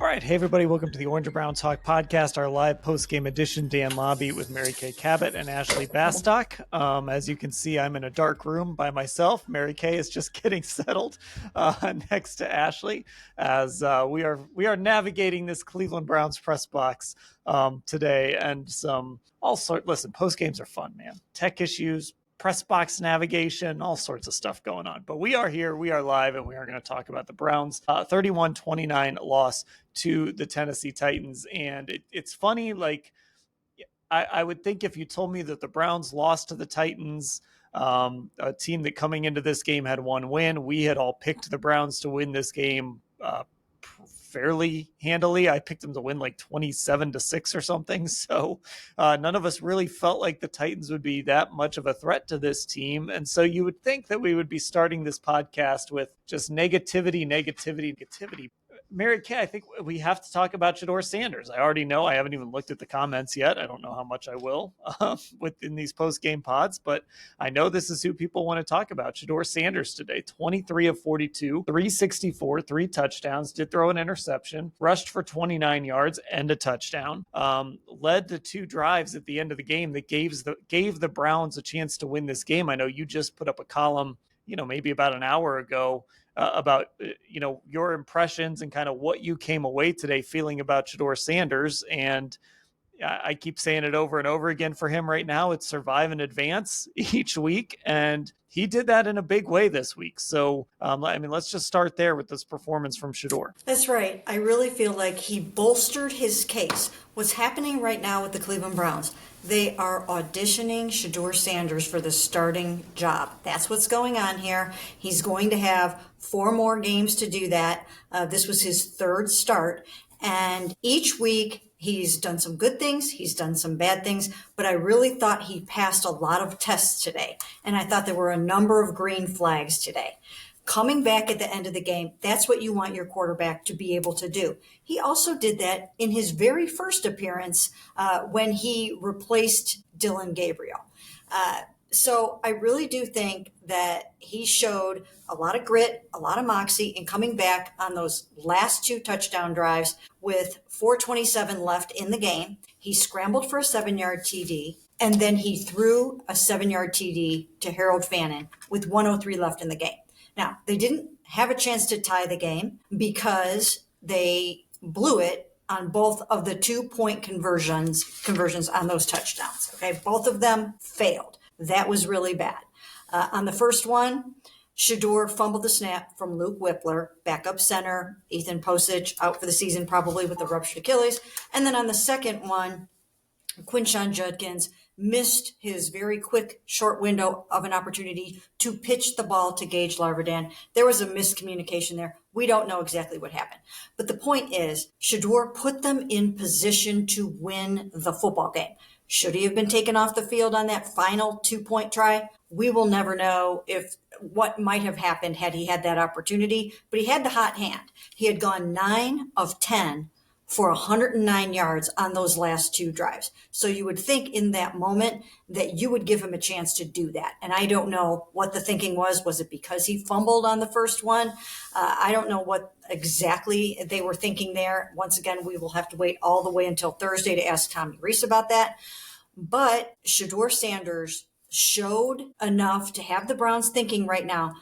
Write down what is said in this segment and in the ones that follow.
All right. Hey, everybody. Welcome to the Orange and Brown Talk podcast, our live post-game edition. Dan Labbe with Mary Kay Cabot and Ashley Bastock. As you can see, I'm in a dark room by myself. Mary Kay is just getting settled next to Ashley as we are navigating this Cleveland Browns press box today. And listen, post-games are fun, man. Tech issues, press box navigation, all sorts of stuff going on. But we are here, we are live, and we are going to talk about the Browns' 31-29 loss to the Tennessee Titans. And it's funny, like, I would think if you told me that the Browns lost to the Titans, a team that coming into this game had one win, we had all picked the Browns to win this game fairly handily. I picked them to win like 27-6 or something. So none of us really felt like the Titans would be that much of a threat to this team. And so you would think that we would be starting this podcast with just negativity. Mary Kay, I think we have to talk about Shedeur Sanders. I already know. I haven't even looked at the comments yet. I don't know how much I will within these post-game pods, but I know this is who people want to talk about. Shedeur Sanders today, 23 of 42, 364, 3 touchdowns, did throw an interception, rushed for 29 yards and a touchdown, led to 2 drives at the end of the game that gave the Browns a chance to win this game. I know you just put up a column, maybe about an hour ago, about your impressions and kind of what you came away today feeling about Shedeur Sanders. And I keep saying it over and over again for him right now. It's survive and advance each week. And he did that in a big way this week. So, let's just start there with this performance from Shadour. That's right. I really feel like he bolstered his case. What's happening right now with the Cleveland Browns, they are auditioning Shedeur Sanders for the starting job. That's what's going on here. He's going to have 4 more games to do that. This was his 3rd start. And each week, he's done some good things, he's done some bad things, but I really thought he passed a lot of tests today. And I thought there were a number of green flags today. Coming back at the end of the game, that's what you want your quarterback to be able to do. He also did that in his very first appearance when he replaced Dillon Gabriel. So I really do think that he showed a lot of grit, a lot of moxie in coming back on those last 2 touchdown drives with 4:27 left in the game. He scrambled for a 7-yard TD, and then he threw a 7-yard TD to Harold Fannin with 1:03 left in the game. Now, they didn't have a chance to tie the game because they blew it on both of the 2-point conversions on those touchdowns. Okay, both of them failed. That was really bad. On the first one, Shadour fumbled the snap from Luke Whippler, backup center. Ethan Posich out for the season, probably with a ruptured Achilles. And then on the second one, Quinshon Judkins missed his very quick, short window of an opportunity to pitch the ball to Gage Larvadain. There was a miscommunication there. We don't know exactly what happened. But the point is, Shadour put them in position to win the football game. Should he have been taken off the field on that final 2-point try? We will never know what might have happened had he had that opportunity, but he had the hot hand. He had gone 9 of 10 for 109 yards on those last 2 drives. So you would think in that moment that you would give him a chance to do that. And I don't know what the thinking was. Was it because he fumbled on the first one? I don't know what exactly they were thinking there. Once again, we will have to wait all the way until Thursday to ask Tommy Rees about that. But Shedeur Sanders showed enough to have the Browns thinking right now,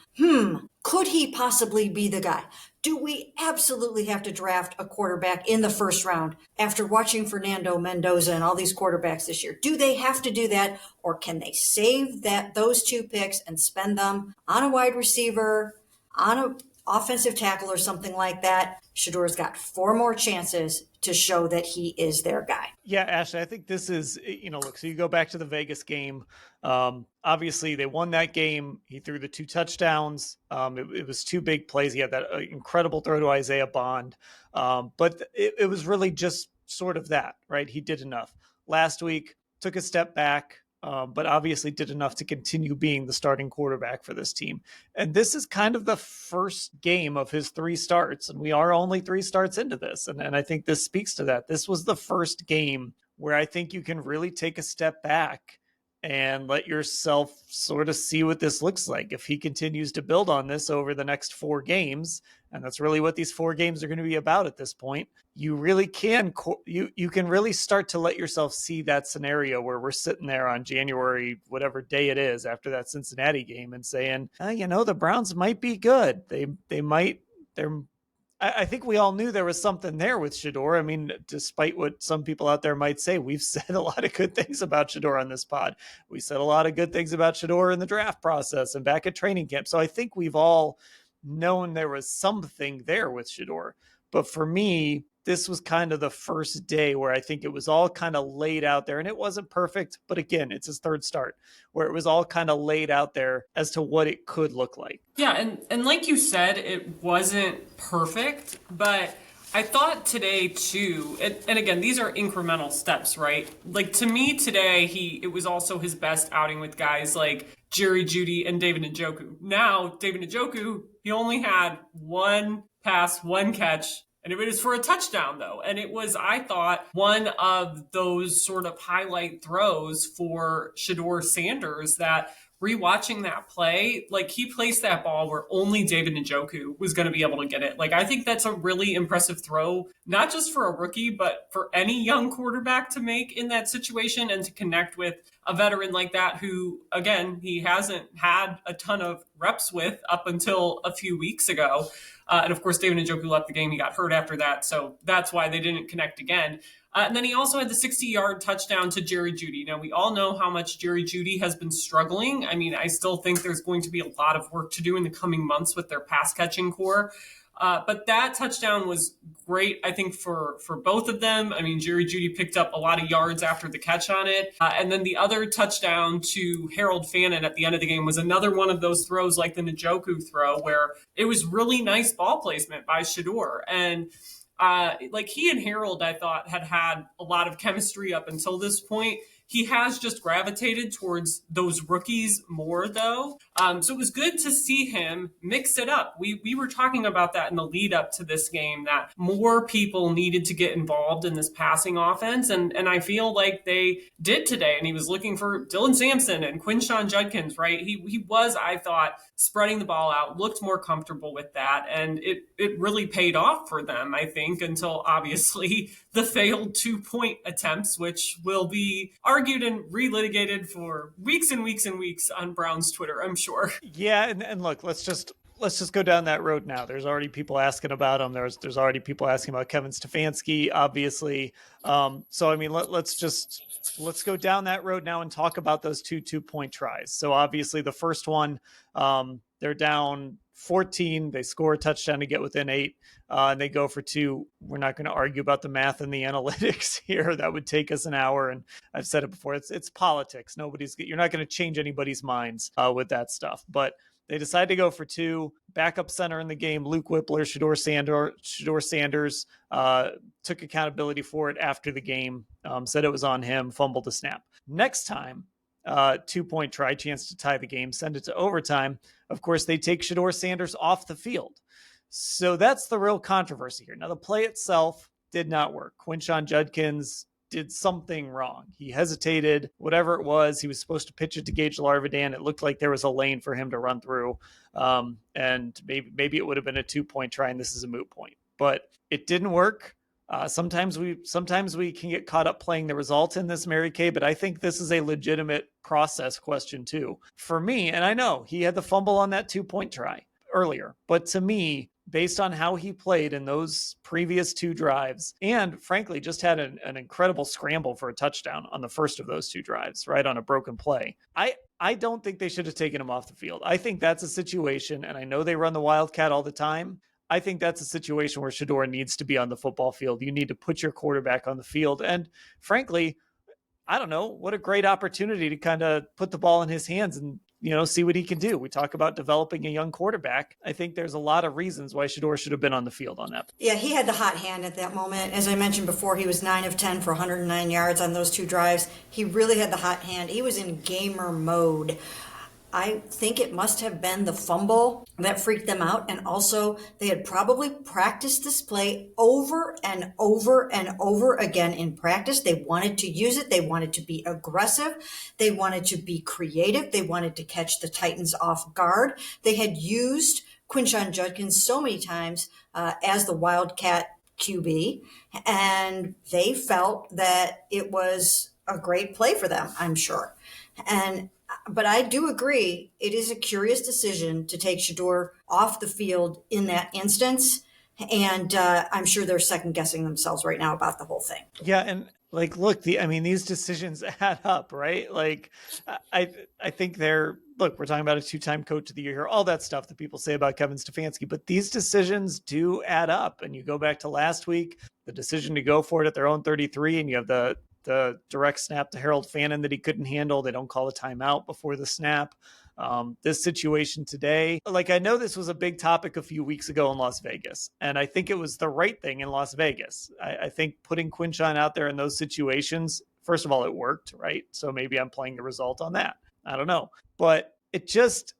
could he possibly be the guy? Do we absolutely have to draft a quarterback in the first round after watching Fernando Mendoza and all these quarterbacks this year? Do they have to do that, or can they save those 2 picks and spend them on a wide receiver, on an offensive tackle or something like that? Shadour's got 4 more chances to show that he is their guy. Yeah, Ashley, I think this is, look, so you go back to the Vegas game. Obviously, they won that game. He threw the 2 touchdowns. It was 2 big plays. He had that incredible throw to Isaiah Bond. But it was really just sort of that, right? He did enough. Last week, took a step back, but obviously did enough to continue being the starting quarterback for this team. And this is kind of the first game of his 3 starts, and we are only 3 starts into this. And I think this speaks to that. This was the first game where I think you can really take a step back and let yourself sort of see what this looks like. If he continues to build on this over the next 4 games, and that's really what these 4 games are going to be about at this point, you really can you can really start to let yourself see that scenario where we're sitting there on January, whatever day it is, after that Cincinnati game, and saying, the Browns might be good. They might. I think we all knew there was something there with Shadour. I mean, despite what some people out there might say, we've said a lot of good things about Shadour on this pod. We said a lot of good things about Shadour in the draft process and back at training camp. So I think we've all known there was something there with Shadour. But for me, this was kind of the first day where I think it was all kind of laid out there, and it wasn't perfect, but again, it's his third start, where it was all kind of laid out there as to what it could look like. Yeah, and like you said, it wasn't perfect, but I thought today too, and again, these are incremental steps, right? Like to me today, it was also his best outing with guys like Jerry Jeudy and David Njoku. Now, David Njoku, he only had one pass, one catch, and it was for a touchdown, though. And it was, I thought, one of those sort of highlight throws for Shedeur Sanders that rewatching that play, like he placed that ball where only David Njoku was going to be able to get it. Like, I think that's a really impressive throw, not just for a rookie, but for any young quarterback to make in that situation and to connect with a veteran like that who, again, he hasn't had a ton of reps with up until a few weeks ago. And of course, David Njoku left the game. He got hurt after that. So that's why they didn't connect again. And then he also had the 60-yard touchdown to Jerry Jeudy. Now, we all know how much Jerry Jeudy has been struggling. I mean, I still think there's going to be a lot of work to do in the coming months with their pass-catching core. But that touchdown was great, I think, for both of them. I mean, Jerry Jeudy picked up a lot of yards after the catch on it. And then the other touchdown to Harold Fannin at the end of the game was another one of those throws like the Njoku throw where it was really nice ball placement by Shadour. And like he and Harold, I thought, had a lot of chemistry up until this point. He has just gravitated towards those rookies more, though. So it was good to see him mix it up. We were talking about that in the lead up to this game, that more people needed to get involved in this passing offense. And I feel like they did today. And he was looking for Dylan Sampson and Quinshon Judkins, right? He was, I thought, spreading the ball out, looked more comfortable with that. And it really paid off for them, I think, until obviously the failed 2-point attempts, which will be argued and relitigated for weeks and weeks and weeks on Brown's Twitter, I'm sure. Yeah, and look, let's just go down that road now. There's already people asking about him. There's already people asking about Kevin Stefanski, obviously. So I mean, let's go down that road now and talk about those 2-point tries. So obviously the first one, they're down 14. They score a touchdown to get within 8, and they go for 2. We're not going to argue about the math and the analytics here. That would take us an hour. And I've said it before. It's politics. You're not going to change anybody's minds with that stuff. But they decide to go for 2. Backup center in the game, Luke Whippler, Shedeur Sanders took accountability for it after the game, said it was on him, fumbled the snap. Next time, 2-point try, chance to tie the game, send it to overtime. Of course, they take Shedeur Sanders off the field. So that's the real controversy here. Now, the play itself did not work. Quinshon Judkins did something wrong. He hesitated, whatever it was. He was supposed to pitch it to Gage Larvidan. It looked like there was a lane for him to run through. And maybe it would have been a 2-point try, and this is a moot point. But it didn't work. Sometimes we can get caught up playing the result in this, Mary Kay, but I think this is a legitimate process question too. For me, and I know he had the fumble on that 2-point try earlier, but to me, based on how he played in those previous 2 drives, and frankly, just had an incredible scramble for a touchdown on the first of those 2 drives, right, on a broken play. I don't think they should have taken him off the field. I think that's a situation, and I know they run the Wildcat all the time. I think that's a situation where Shadour needs to be on the football field. You need to put your quarterback on the field. And frankly, I don't know, what a great opportunity to kind of put the ball in his hands and, see what he can do. We talk about developing a young quarterback. I think there's a lot of reasons why Shadour should have been on the field on that. Yeah, he had the hot hand at that moment. As I mentioned before, he was 9 of 10 for 109 yards on those 2 drives. He really had the hot hand. He was in gamer mode. I think it must have been the fumble that freaked them out. And also, they had probably practiced this play over and over and over again in practice. They wanted to use it. They wanted to be aggressive. They wanted to be creative. They wanted to catch the Titans off guard. They had used Quinshon Judkins so many times as the Wildcat QB, and they felt that it was a great play for them, I'm sure. But I do agree, it is a curious decision to take Shadour off the field in that instance. And I'm sure they're second guessing themselves right now about the whole thing. Yeah, and like, look, these decisions add up, right? Like, I think we're talking about a 2-time coach of the year here, all that stuff that people say about Kevin Stefanski, but these decisions do add up. And you go back to last week, the decision to go for it at their own 33, and you have the direct snap to Harold Fannin that he couldn't handle. They don't call a timeout before the snap. This situation today, like, I know this was a big topic a few weeks ago in Las Vegas, and I think it was the right thing in Las Vegas. I think putting Quinshon out there in those situations, first of all, it worked, right? So maybe I'm playing the result on that. I don't know. But it just,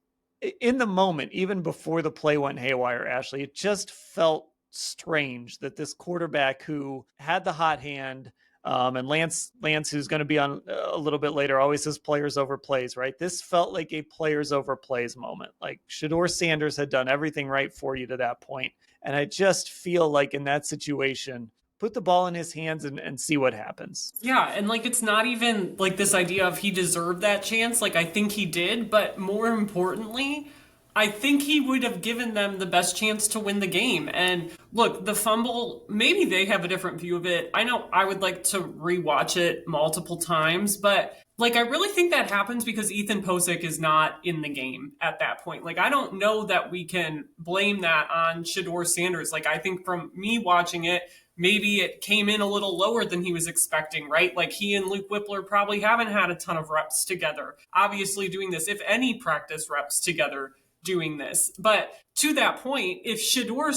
in the moment, even before the play went haywire, Ashley, it just felt strange that this quarterback who had the hot hand, and Lance, who's going to be on a little bit later, always says players over plays, right? This felt like a players over plays moment. Like, Shedeur Sanders had done everything right for you to that point. And I just feel like in that situation, put the ball in his hands and see what happens. Yeah, and like it's not even like this idea of he deserved that chance. Like, I think he did, but more importantly, I think he would have given them the best chance to win the game. And look, the fumble, maybe they have a different view of it. I know I would like to rewatch it multiple times, but like, I really think that happens because Ethan Posick is not in the game at that point. Like, I don't know that we can blame that on Shedeur Sanders. Like, I think from me watching it, maybe it came in a little lower than he was expecting, right? Like, he and Luke Whippler probably haven't had a ton of reps together. Obviously doing this, if any practice reps together, doing this. But to that point, if Shedeur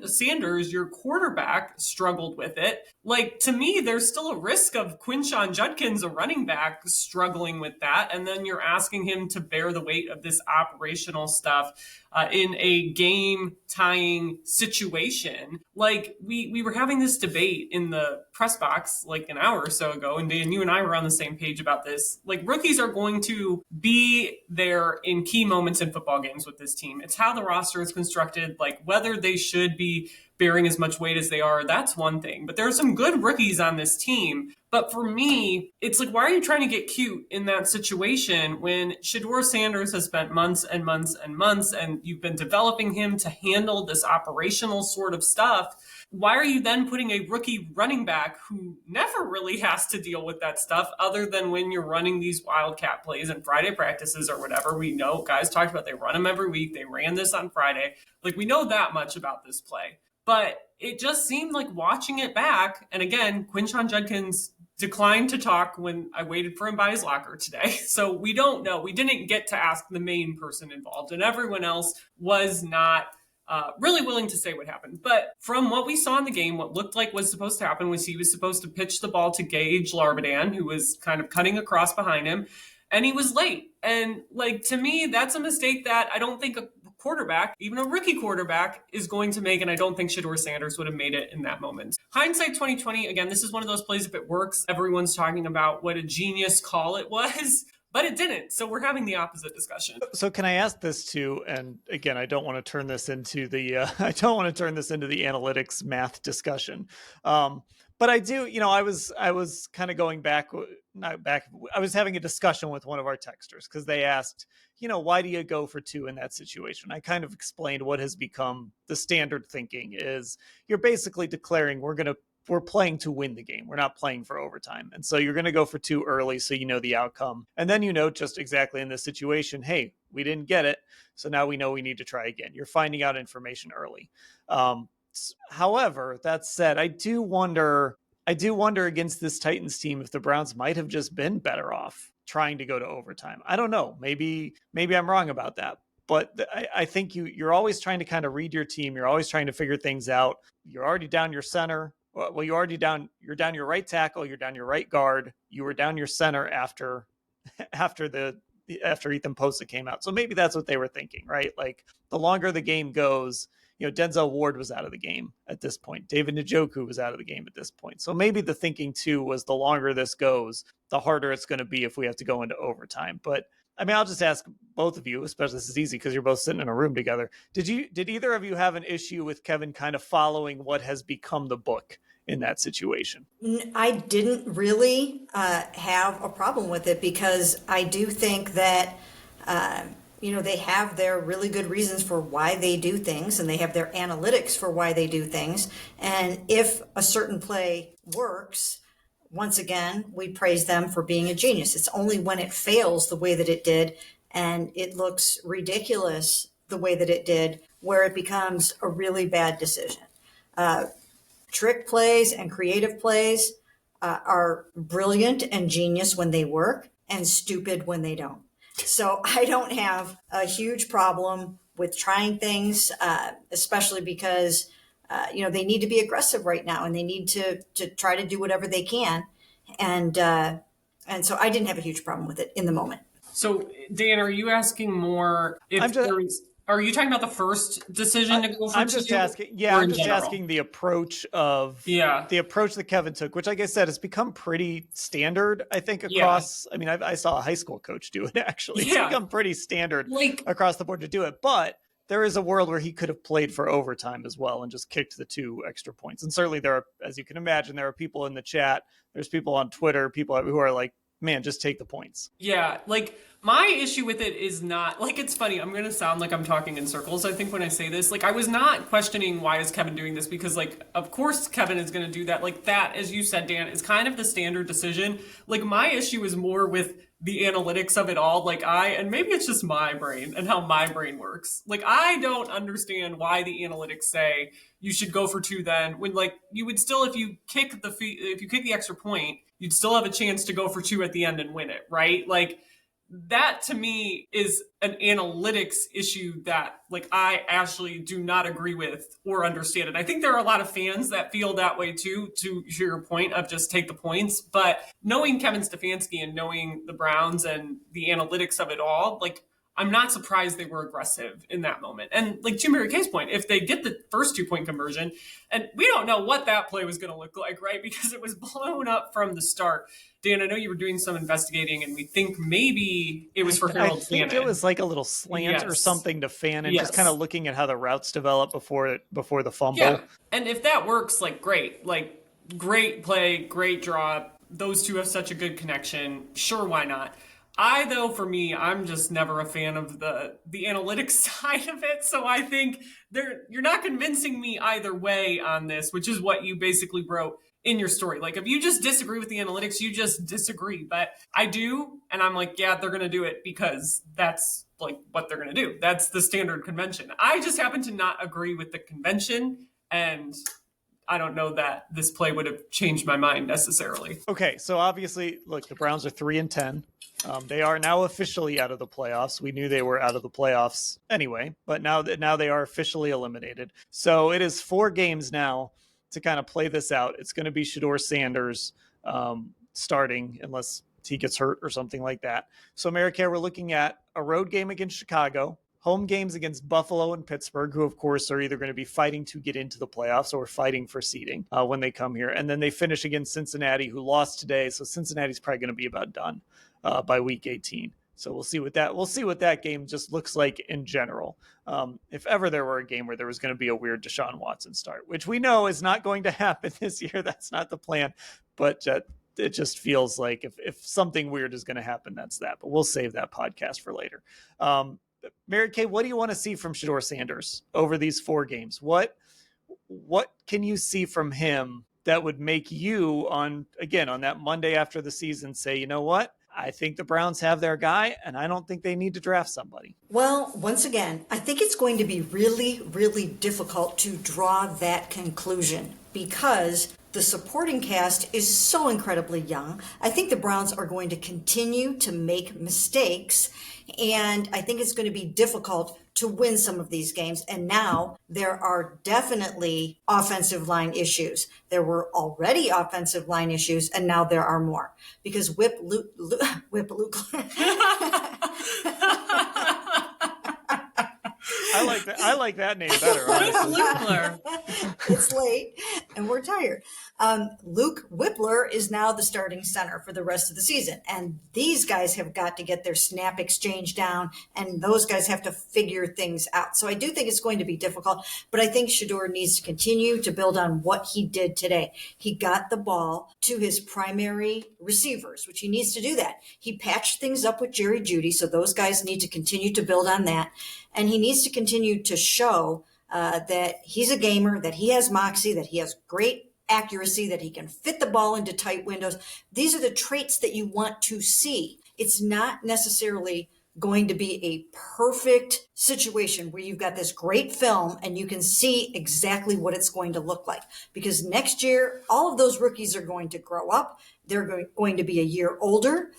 Sanders, your quarterback, struggled with it, like, to me, there's still a risk of Quinshon Judkins, a running back, struggling with that. And then you're asking him to bear the weight of this operational stuff in a game tying situation. Like, we were having this debate in the press box like an hour or so ago, and Dan, you and I were on the same page about this. Like, rookies are going to be there in key moments in football games with this team. It's how the roster is constructed. Like, whether they should be bearing as much weight as they are, that's one thing. But there are some good rookies on this team. But for me, it's like, why are you trying to get cute in that situation when Shedeur Sanders has spent months and months and months, and you've been developing him to handle this operational sort of stuff? Why are you then putting a rookie running back who never really has to deal with that stuff other than when you're running these Wildcat plays and Friday practices or whatever? We know, guys talked about, they run them every week. They ran this on Friday. Like, we know that much about this play. But it just seemed like, watching it back, and again, Quinshon Judkins declined to talk when I waited for him by his locker today. So we don't know. We didn't get to ask the main person involved, and everyone else was not really willing to say what happened. But from what we saw in the game, what looked like was supposed to happen was he was supposed to pitch the ball to Gage Larbadan, who was kind of cutting across behind him, and he was late. And like, to me, that's a mistake that I don't think a quarterback, even a rookie quarterback, is going to make, and I don't think Shedeur Sanders would have made it in that moment. Hindsight 2020, again, this is one of those plays, if it works, everyone's talking about what a genius call it was. But it didn't. So we're having the opposite discussion. So can I ask this too? And again, I don't want to turn this into the analytics math discussion. But I do, I was kind of going back, not back. I was having a discussion with one of our texters because they asked, why do you go for 2 in that situation? I kind of explained what has become the standard thinking is you're basically declaring we're playing to win the game. We're not playing for overtime. And so you're going to go for 2 early so you know the outcome. And then just exactly in this situation, hey, we didn't get it. So now we know we need to try again. You're finding out information early. However, that said, I do wonder against this Titans team if the Browns might have just been better off trying to go to overtime. I don't know. Maybe I'm wrong about that. But I think you're always trying to kind of read your team. You're always trying to figure things out. You're already down your center. Well, you're down your right tackle, you're down your right guard, you were down your center after the after Ethan Posta came out. So maybe that's what they were thinking, right? Like the longer the game goes, Denzel Ward was out of the game at this point. David Njoku was out of the game at this point. So maybe the thinking too was the longer this goes, the harder it's going to be if we have to go into overtime. But I mean, I'll just ask both of you, especially this is easy because you're both sitting in a room together. Did either of you have an issue with Kevin kind of following what has become the book in that situation? I didn't really have a problem with it because I do think that, they have their really good reasons for why they do things and they have their analytics for why they do things. And if a certain play works, once again, we praise them for being a genius. It's only when it fails the way that it did and it looks ridiculous the way that it did where it becomes a really bad decision. Trick plays and creative plays are brilliant and genius when they work and stupid when they don't. So I don't have a huge problem with trying things, especially because, they need to be aggressive right now and they need to try to do whatever they can. And so I didn't have a huge problem with it in the moment. So, Dan, are you asking more are you talking about the first decision to go for I'm just asking. Yeah, I'm just asking the approach that Kevin took, which, like I said, has become pretty standard. I think across. Yeah. I mean, I saw a high school coach do it. Actually, it's become pretty standard across the board to do it. But there is a world where he could have played for overtime as well and just kicked the 2 extra points. And certainly, there are, as you can imagine, there are people in the chat. There's people on Twitter, people who are like, man, just take the points. Yeah, my issue with it is not, it's funny, I'm going to sound like I'm talking in circles, I think, when I say this. I was not questioning why is Kevin doing this because, of course Kevin is going to do that. That, as you said, Dan, is kind of the standard decision. My issue is more with the analytics of it all. And maybe it's just my brain and how my brain works. I don't understand why the analytics say you should go for 2 then, when, you would still, if you kick the extra point, you'd still have a chance to go for 2 at the end and win it, right? That to me is an analytics issue that I actually do not agree with or understand. And I think there are a lot of fans that feel that way too, to your point of just take the points. But knowing Kevin Stefanski and knowing the Browns and the analytics of it all, I'm not surprised they were aggressive in that moment. And to Mary Kay's point, if they get the first 2-point conversion, and we don't know what that play was going to look like, right? Because it was blown up from the start. Dan, I know you were doing some investigating, and we think maybe it was for Harold Fannin. I think it was like a little slant or something to Fannin, just kind of looking at how the routes develop before the fumble. Yeah, and if that works, great. Great play, great draw. Those two have such a good connection. Sure, why not? For me, I'm just never a fan of the analytics side of it. So I think you're not convincing me either way on this, which is what you basically wrote in your story. If you just disagree with the analytics, you just disagree. But I do, and I'm yeah, they're going to do it because that's what they're going to do. That's the standard convention. I just happen to not agree with the convention, and I don't know that this play would have changed my mind necessarily. Okay, so obviously, look, the Browns are 3-10. They are now officially out of the playoffs. We knew they were out of the playoffs anyway, but now they are officially eliminated. So it is 4 games now to kind of play this out. It's going to be Shedeur Sanders starting unless he gets hurt or something like that. So, Mary Kay, we're looking at a road game against Chicago, home games against Buffalo and Pittsburgh, who, of course, are either going to be fighting to get into the playoffs or fighting for seeding when they come here. And then they finish against Cincinnati, who lost today. So Cincinnati's probably going to be about done by week 18. So we'll see what that game just looks like in general. If ever there were a game where there was going to be a weird Deshaun Watson start, which we know is not going to happen this year. That's not the plan. But it just feels like if something weird is going to happen, that's that. But we'll save that podcast for later. Mary Kay, what do you want to see from Shedeur Sanders over these 4 games? What can you see from him that would make you on that Monday after the season say, you know what? I think the Browns have their guy, and I don't think they need to draft somebody. Well, once again, I think it's going to be really, really difficult to draw that conclusion because the supporting cast is so incredibly young. I think the Browns are going to continue to make mistakes, and I think it's going to be difficult to win some of these games. And now there are definitely offensive line issues. There were already offensive line issues, and now there are more because Whip Luke like that name better, honestly. Whippler. It's late and we're tired. Luke Whippler is now the starting center for the rest of the season. And these guys have got to get their snap exchange down, and those guys have to figure things out. So I do think it's going to be difficult, but I think Shadour needs to continue to build on what he did today. He got the ball to his primary receivers, which he needs to do that. He patched things up with Jerry Jeudy, so those guys need to continue to build on that. And he needs to continue to show that he's a gamer, that he has moxie, that he has great accuracy, that he can fit the ball into tight windows. These are the traits that you want to see. It's not necessarily going to be a perfect situation where you've got this great film and you can see exactly what it's going to look like. Because next year, all of those rookies are going to grow up. They're going to be a year older.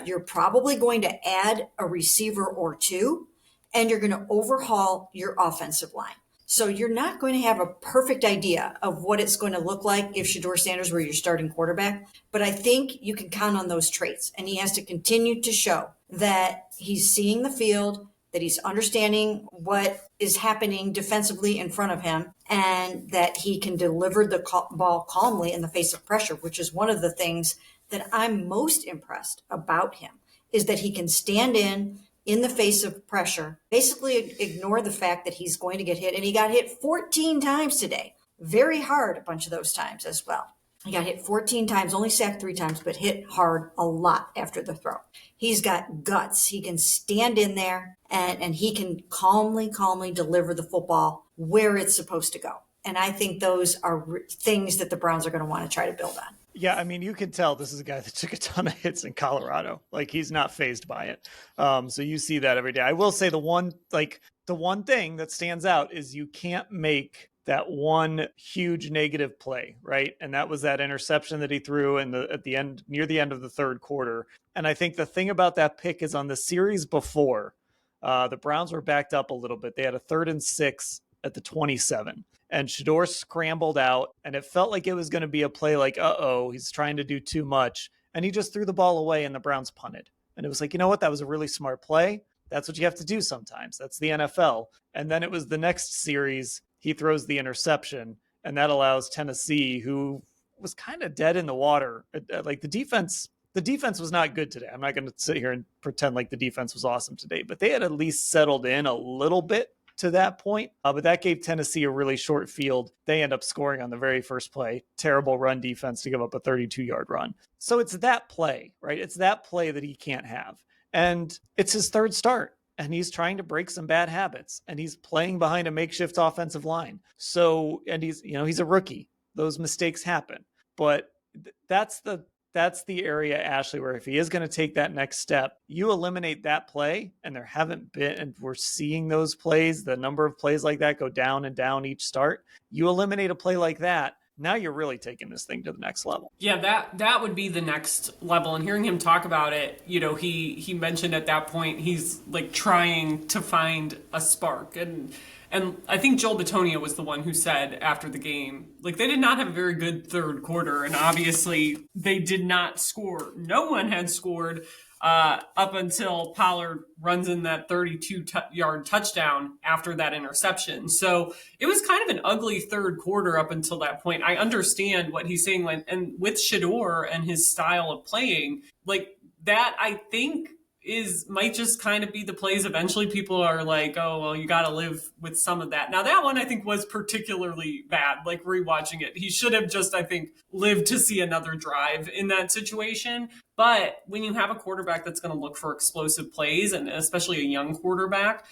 You're probably going to add a receiver or two, and you're going to overhaul your offensive line. So you're not going to have a perfect idea of what it's going to look like if Shedeur Sanders were your starting quarterback. But I think you can count on those traits. And he has to continue to show that he's seeing the field, that he's understanding what is happening defensively in front of him, and that he can deliver the ball calmly in the face of pressure, which is one of the things that I'm most impressed about him, is that he can stand in the face of pressure, basically ignore the fact that he's going to get hit. And he got hit 14 times today. Very hard, a bunch of those times as well. He got hit 14 times, only sacked 3 times, but hit hard a lot after the throw. He's got guts. He can stand in there and he can calmly deliver the football where it's supposed to go. And I think those are things that the Browns are going to want to try to build on. Yeah, I mean, you can tell this is a guy that took a ton of hits in Colorado. Like, he's not fazed by it. So you see that every day. I will say the one thing that stands out is you can't make that one huge negative play, right? And that was that interception that he threw near the end of the third quarter. And I think the thing about that pick is on the series before, the Browns were backed up a little bit. They had a 3rd and 6 at the 27. And Shadour scrambled out, and it felt like it was going to be a play like, he's trying to do too much. And he just threw the ball away, and the Browns punted. And it was like, you know what? That was a really smart play. That's what you have to do sometimes. That's the NFL. And then it was the next series, he throws the interception, and that allows Tennessee, who was kind of dead in the water. Like, the defense was not good today. I'm not going to sit here and pretend like the defense was awesome today, but they had at least settled in a little bit to that point. But that gave Tennessee a really short field. They end up scoring on the very first play. Terrible run defense to give up a 32-yard run. So it's that play, right? It's that play that he can't have. And it's his third start. And he's trying to break some bad habits. And he's playing behind a makeshift offensive line. So, and he's a rookie. Those mistakes happen. But that's the area, Ashley, where if he is going to take that next step, you eliminate that play, and there haven't been, and we're seeing those plays, the number of plays like that go down and down each start. You eliminate a play like that, now you're really taking this thing to the next level. Yeah, that would be the next level. And hearing him talk about it, he mentioned at that point he's like trying to find a spark. And I think Joel Bitonio was the one who said after the game, like, they did not have a very good third quarter, and obviously they did not score. No one had scored up until Pollard runs in that 32-yard touchdown after that interception. So it was kind of an ugly third quarter up until that point. I understand what he's saying, and with Shadour and his style of playing, like, that I think might just kind of be the plays. Eventually people are like, oh, well, you got to live with some of that. Now, that one I think was particularly bad, like rewatching it. He should have just, I think, lived to see another drive in that situation. But when you have a quarterback that's going to look for explosive plays, and especially a young quarterback,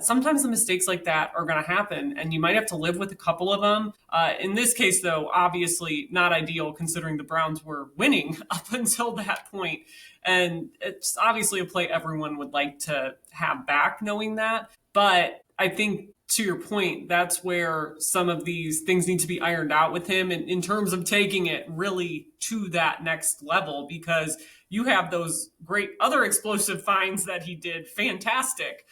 sometimes the mistakes like that are going to happen, and you might have to live with a couple of them. In this case, though, obviously not ideal considering the Browns were winning up until that point. And it's obviously a play everyone would like to have back, knowing that. But I think, to your point, that's where some of these things need to be ironed out with him in terms of taking it really to that next level, because you have those great other explosive finds that he did, fantastic,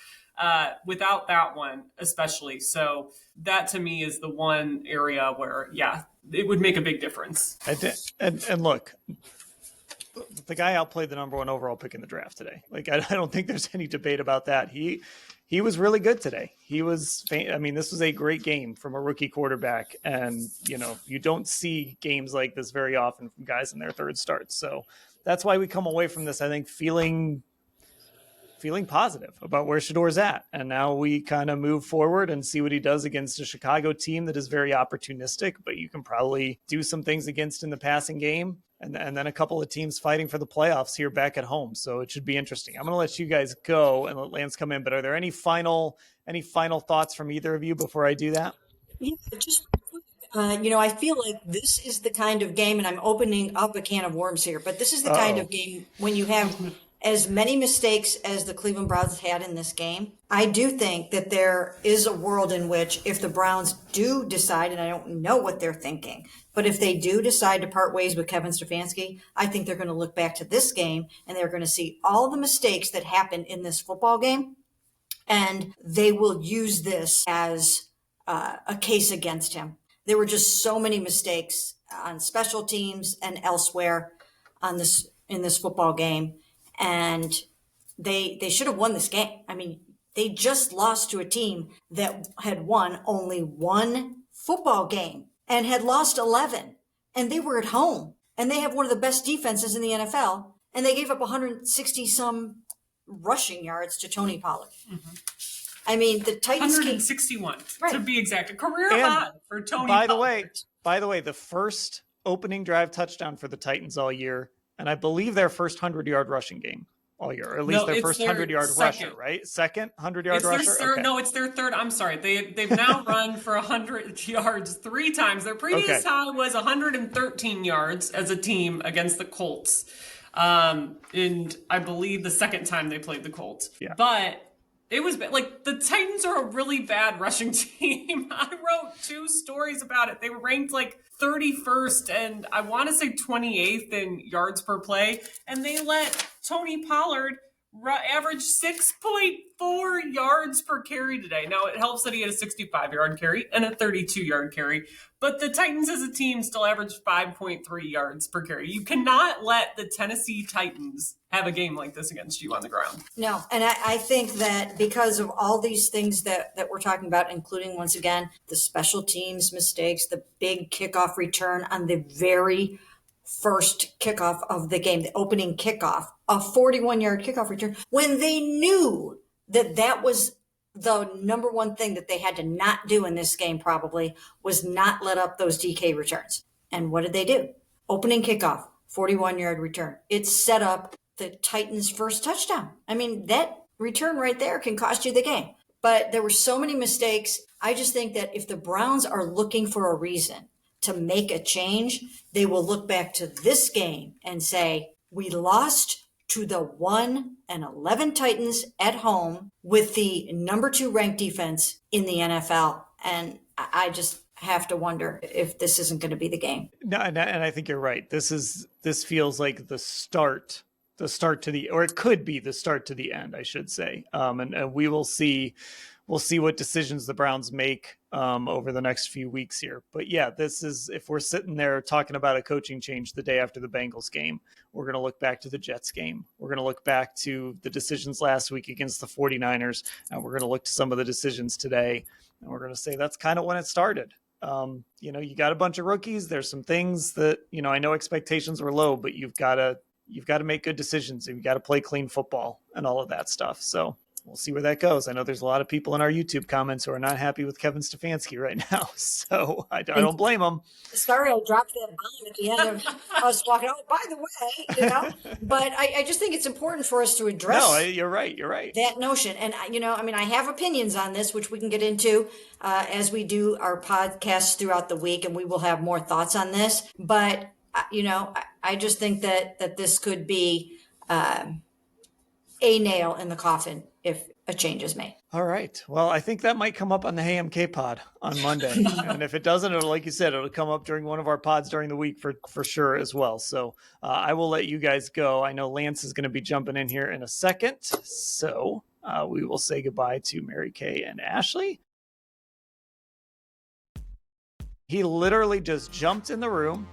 without that one especially. So that to me is the one area where, yeah, it would make a big difference. And look, The guy outplayed the number 1 overall pick in the draft today. Like, I don't think there's any debate about that. He was really good today. This was a great game from a rookie quarterback. And, you don't see games like this very often from guys in their third starts. So that's why we come away from this, I think, feeling positive about where Shedor's at. And now we kind of move forward and see what he does against a Chicago team that is very opportunistic, but you can probably do some things against in the passing game. And then a couple of teams fighting for the playoffs here back at home. So it should be interesting. I'm going to let you guys go and let Lance come in, but are there any final thoughts from either of you before I do that? Yeah, just I feel like this is the kind of game, and I'm opening up a can of worms here, but this is the kind of game when you have as many mistakes as the Cleveland Browns had in this game. I do think that there is a world in which if the Browns do decide, and I don't know what they're thinking, but if they do decide to part ways with Kevin Stefanski, I think they're going to look back to this game and they're going to see all the mistakes that happened in this football game, and they will use this as a case against him. There were just so many mistakes on special teams and elsewhere in this football game, and they should have won this game. I mean, they just lost to a team that had won only one football game and had lost 11, and they were at home, and they have one of the best defenses in the NFL, and they gave up 160 some rushing yards to Tony Pollard. Mm-hmm. I mean, the Titans 161 to be exact, a career high for Tony Pollard. By the way, the first opening drive touchdown for the Titans all year, and I believe their first 100-yard rushing game all year, or at least their first 100-yard rusher, right? Second 100-yard rusher? Okay. No, it's their third. I'm sorry. They've now run for 100 yards 3 times. Their previous high was 113 yards as a team against the Colts. And I believe the second time they played the Colts. Yeah. But it was like the Titans are a really bad rushing team. I wrote 2 stories about it. They were ranked like 31st and I want to say 28th in yards per play. And they let Tony Pollard average 6.4 yards per carry today. Now, it helps that he had a 65-yard carry and a 32-yard carry. But the Titans as a team still averaged 5.3 yards per carry. You cannot let the Tennessee Titans have a game like this against you on the ground. No, and I think that because of all these things that we're talking about, including, once again, the special teams mistakes, the big kickoff return on the very first kickoff of the game, the opening kickoff, a 41-yard kickoff return, when they knew that was the number one thing that they had to not do in this game probably was not let up those DK returns. And what did they do? Opening kickoff, 41-yard return. It set up the Titans' first touchdown. I mean, that return right there can cost you the game. But there were so many mistakes. I just think that if the Browns are looking for a reason to make a change, they will look back to this game and say, we lost to the 1-11 Titans at home with the number 2 ranked defense in the NFL. And I just have to wonder if this isn't going to be the game. No, and I think you're right. This feels like the start to the, or it could be the start to the end, I should say. And we will see. We'll see what decisions the Browns make over the next few weeks here. But yeah, this is, if we're sitting there talking about a coaching change the day after the Bengals game, we're going to look back to the Jets game. We're going to look back to the decisions last week against the 49ers. And we're going to look to some of the decisions today. And we're going to say that's kind of when it started. You got a bunch of rookies. There's some things that, I know expectations were low, but you've got to make good decisions. You've got to play clean football and all of that stuff. So we'll see where that goes. I know there's a lot of people in our YouTube comments who are not happy with Kevin Stefanski right now, so I don't blame them. Sorry, I dropped that bomb at the end of us walking out. By the way, but I just think it's important for us to address. No, you're right. That notion, and I have opinions on this, which we can get into as we do our podcasts throughout the week, and we will have more thoughts on this. But I just think that this could be a nail in the coffin if a change is made. All right. Well, I think that might come up on the HMK pod on Monday. And if it doesn't, it'll, like you said, it'll come up during one of our pods during the week for sure as well. So I will let you guys go. I know Lance is going to be jumping in here in a second. So we will say goodbye to Mary Kay and Ashley. He literally just jumped in the room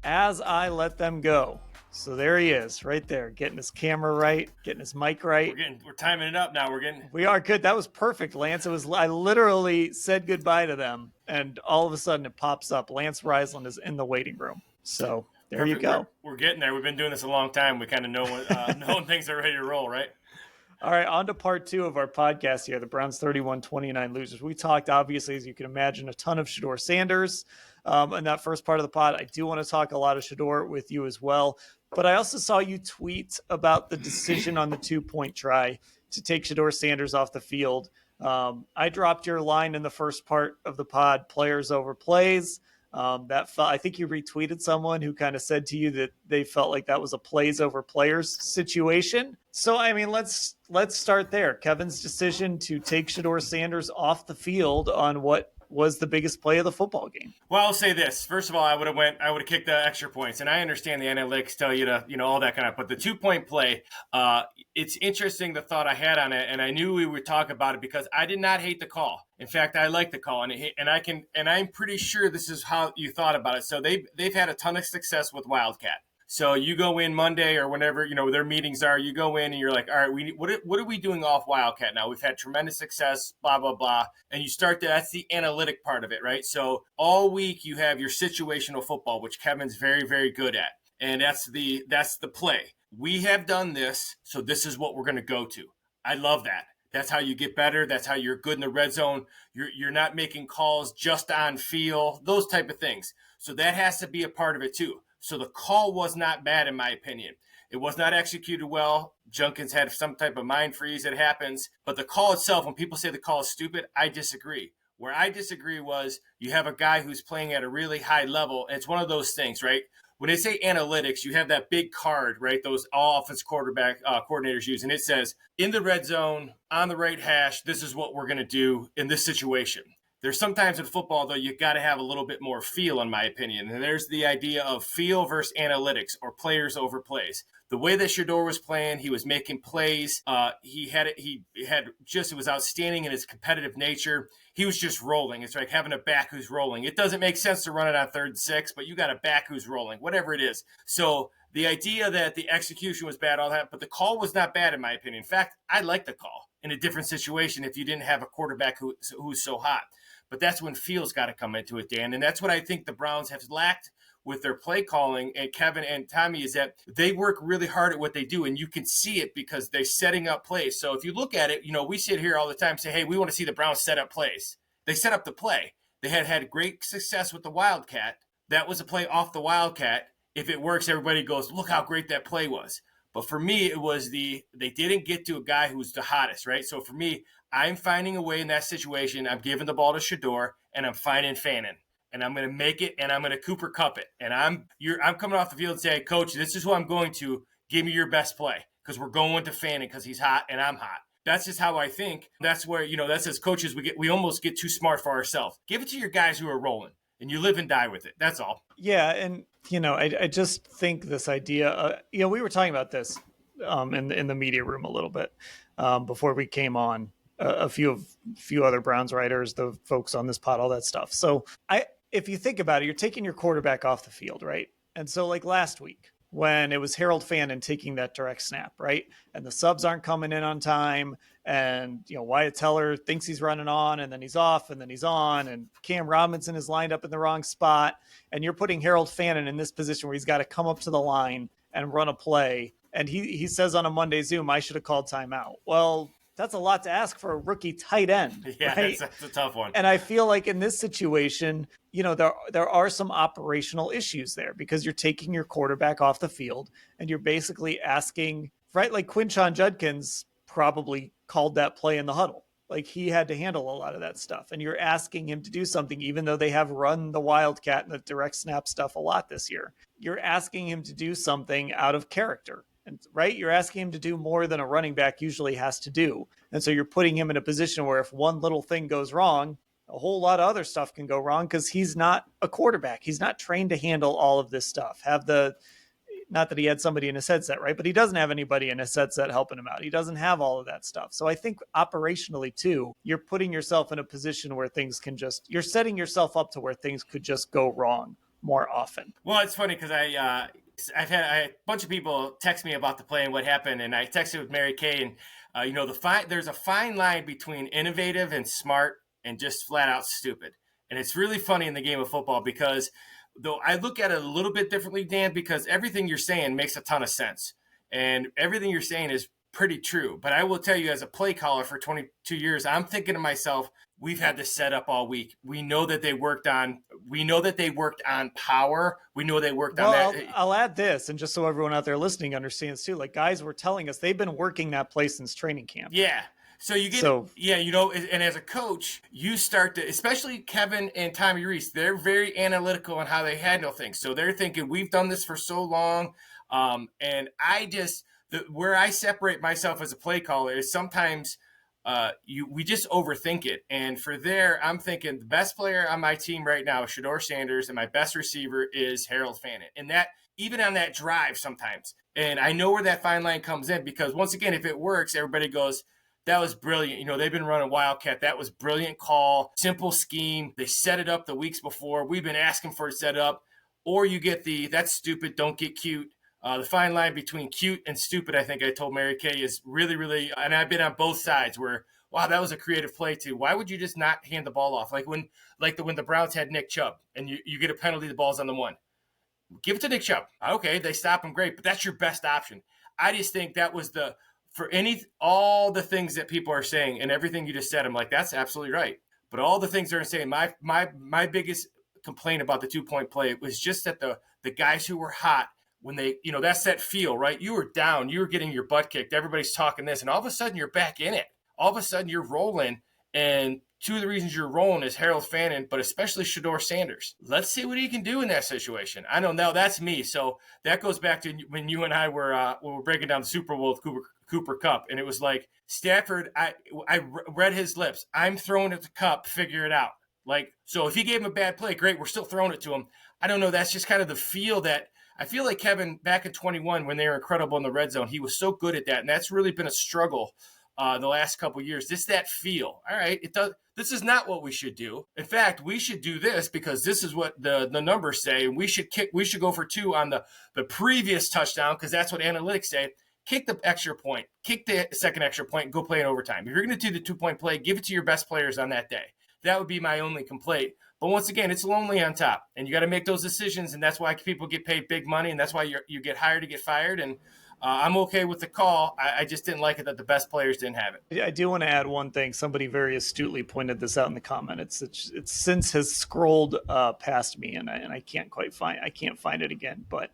as I let them go. So there he is, right there, getting his camera right, getting his mic right. We're timing it up now. We are good. That was perfect, Lance. I literally said goodbye to them, and all of a sudden it pops up. Lance Reisland is in the waiting room. So there Perfect. you go. We're getting there. We've been doing this a long time. We kind of know when things are ready to roll, right? All right, on to part 2 of our podcast here, the Browns 31-29 losers. We talked, obviously, as you can imagine, a ton of Shedeur Sanders in that first part of the pod. I do want to talk a lot of Shadour with you as well. But I also saw you tweet about the decision on the 2-point try to take Shedeur Sanders off the field. I dropped your line in the first part of the pod, players over plays. I think you retweeted someone who kind of said to you that they felt like that was a plays over players situation. So, I mean, let's start there. Kevin's decision to take Shedeur Sanders off the field on what was the biggest play of the football game. Well, I'll say this. First of all, I would have kicked the extra points. And I understand the analytics tell you to, all that kind of, but the 2-point play, it's interesting the thought I had on it. And I knew we would talk about it because I did not hate the call. In fact, I like the call, and I'm pretty sure this is how you thought about it. So they've had a ton of success with Wildcat. So you go in Monday or whenever, their meetings are, you go in and you're like, all right, what are we doing off Wildcat now? We've had tremendous success, blah, blah, blah. And you start that's the analytic part of it, right? So all week you have your situational football, which Kevin's very, very good at. And that's the play. We have done this, so this is what we're going to go to. I love that. That's how you get better. That's how you're good in the red zone. You're not making calls just on feel, those type of things. So that has to be a part of it too. So the call was not bad, in my opinion. It was not executed well. Junkins had some type of mind freeze. It happens. But the call itself, when people say the call is stupid, I disagree. Where I disagree was you have a guy who's playing at a really high level. And it's one of those things, right? When they say analytics, you have that big card, right? Those all offense quarterback coordinators use. And it says, in the red zone, on the right hash, this is what we're going to do in this situation. There's sometimes in football, though, you got to have a little bit more feel, in my opinion. And there's the idea of feel versus analytics or players over plays. The way that Shadour was playing, he was making plays. It was outstanding in his competitive nature. He was just rolling. It's like having a back who's rolling. It doesn't make sense to run it on 3rd and 6, but you got a back who's rolling, whatever it is. So the idea that the execution was bad, all that, but the call was not bad, in my opinion. In fact, I like the call in a different situation if you didn't have a quarterback who's so hot. But that's when feel's got to come into it, Dan. And that's what I think the Browns have lacked with their play calling, and Kevin and Tommy, is that they work really hard at what they do. And you can see it because they're setting up plays. So if you look at it, we sit here all the time and say, hey, we want to see the Browns set up plays. They set up the play. They had great success with the Wildcat. That was a play off the Wildcat. If it works, everybody goes, look how great that play was. But for me, it was they didn't get to a guy who's the hottest, right? So for me, I'm finding a way in that situation. I'm giving the ball to Shadour, and I'm finding Fannin. And I'm going to make it, and I'm going to Cooper Kupp it. And I'm coming off the field and saying, Coach, this is who I'm going to. Give me your best play because we're going to Fannin because he's hot and I'm hot. That's just how I think. That's where, that's as coaches, we almost get too smart for ourselves. Give it to your guys who are rolling, and you live and die with it. That's all. Yeah, and I just think this idea. We were talking about this in the media room a little bit before we came on. A few other Browns writers, the folks on this pod, all that stuff. So if you think about it, you're taking your quarterback off the field, right? And so like last week when it was Harold Fannin taking that direct snap, right? And the subs aren't coming in on time. And, Wyatt Teller thinks he's running on and then he's off and then he's on. And Cam Robinson is lined up in the wrong spot. And you're putting Harold Fannin in this position where he's got to come up to the line and run a play. And he says on a Monday Zoom, I should have called timeout. Well, that's a lot to ask for a rookie tight end. Yeah, right? that's a tough one. And I feel like in this situation, there are some operational issues there because you're taking your quarterback off the field and you're basically asking, right? Like Quinshon Judkins probably called that play in the huddle. Like he had to handle a lot of that stuff. And you're asking him to do something, even though they have run the Wildcat and the direct snap stuff a lot this year. You're asking him to do something out of character. Right? You're asking him to do more than a running back usually has to do. And so you're putting him in a position where if one little thing goes wrong, a whole lot of other stuff can go wrong because he's not a quarterback. He's not trained to handle all of this stuff. Not that he had somebody in his headset, right? But he doesn't have anybody in his headset helping him out. He doesn't have all of that stuff. So I think operationally too, you're putting yourself in a position where you're setting yourself up to where things could just go wrong more often. Well, it's funny because I had a bunch of people text me about the play and what happened, and I texted with Mary Kay, and there's a fine line between innovative and smart and just flat out stupid. And it's really funny in the game of football because though I look at it a little bit differently, Dan, because everything you're saying makes a ton of sense. And everything you're saying is pretty true. But I will tell you, as a play caller for 22 years, I'm thinking to myself, we've had this set up all week. We know that they worked on power. We know they worked on that. I'll add this, and just so everyone out there listening understands too, like guys were telling us they've been working that play since training camp. Yeah. So you get, and as a coach, you start to, especially Kevin and Tommy Rees, they're very analytical on how they handle things. So they're thinking, we've done this for so long. And where I separate myself as a play caller is sometimes we just overthink it. And for there, I'm thinking the best player on my team right now is Shedeur Sanders, and my best receiver is Harold Fannin. And that, even on that drive sometimes. And I know where that fine line comes in because once again, if it works, everybody goes, that was brilliant. They've been running Wildcat. That was brilliant call, simple scheme. They set it up the weeks before. We've been asking for it set up. Or you get that's stupid, don't get cute. The fine line between cute and stupid, I think I told Mary Kay, is really, really, and I've been on both sides where, wow, that was a creative play too. Why would you just not hand the ball off? Like when the Browns had Nick Chubb and you get a penalty, the ball's on the 1. Give it to Nick Chubb. Okay, they stop him, great, but that's your best option. I just think that was all the things that people are saying and everything you just said, I'm like, that's absolutely right. But all the things they're saying, my biggest complaint about the 2-point play was just that the guys who were hot, when they, that's that feel, right? You were down, you were getting your butt kicked, everybody's talking this, and all of a sudden you're back in it. All of a sudden you're rolling, and two of the reasons you're rolling is Harold Fannin, but especially Shedeur Sanders. Let's see what he can do in that situation. I don't know. That's me. So that goes back to when you and I were breaking down the Super Bowl with Cooper Kupp, and it was like Stafford. I read his lips. I'm throwing it to Kupp. Figure it out. Like, so if he gave him a bad play, great. We're still throwing it to him. I don't know. That's just kind of the feel that I feel like Kevin back in 21 when they were incredible in the red zone. He was so good at that, and that's really been a struggle the last couple of years. Just that feel. All right, it does. This is not what we should do. In fact, we should do this because this is what the numbers say. We should go for 2 on the previous touchdown because that's what analytics say. Kick the extra point, kick the second extra point, and go play in overtime. If you're going to do the 2-point play, give it to your best players on that day. That would be my only complaint. But once again, it's lonely on top, and you got to make those decisions, and that's why people get paid big money, and that's why you get hired to get fired. And I'm okay with the call. I just didn't like it that the best players didn't have it. I do want to add one thing. Somebody very astutely pointed this out in the comment. It's since has scrolled past me, and I can't find it again. But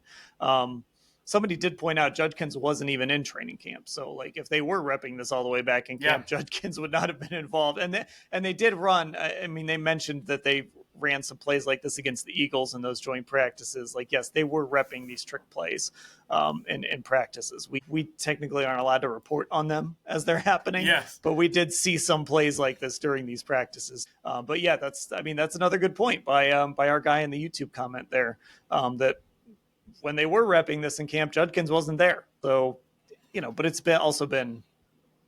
somebody did point out Judkins wasn't even in training camp. So like if they were repping this all the way back in camp, Judkins would not have been involved. And they did run. I mean, they mentioned that they ran some plays like this against the Eagles in those joint practices. Like, yes, they were repping these trick plays in practices. We technically aren't allowed to report on them as they're happening. Yes. But we did see some plays like this during these practices. But yeah, that's another good point by our guy in the YouTube comment there, that when they were repping this in camp, Judkins wasn't there. So, but it's also been,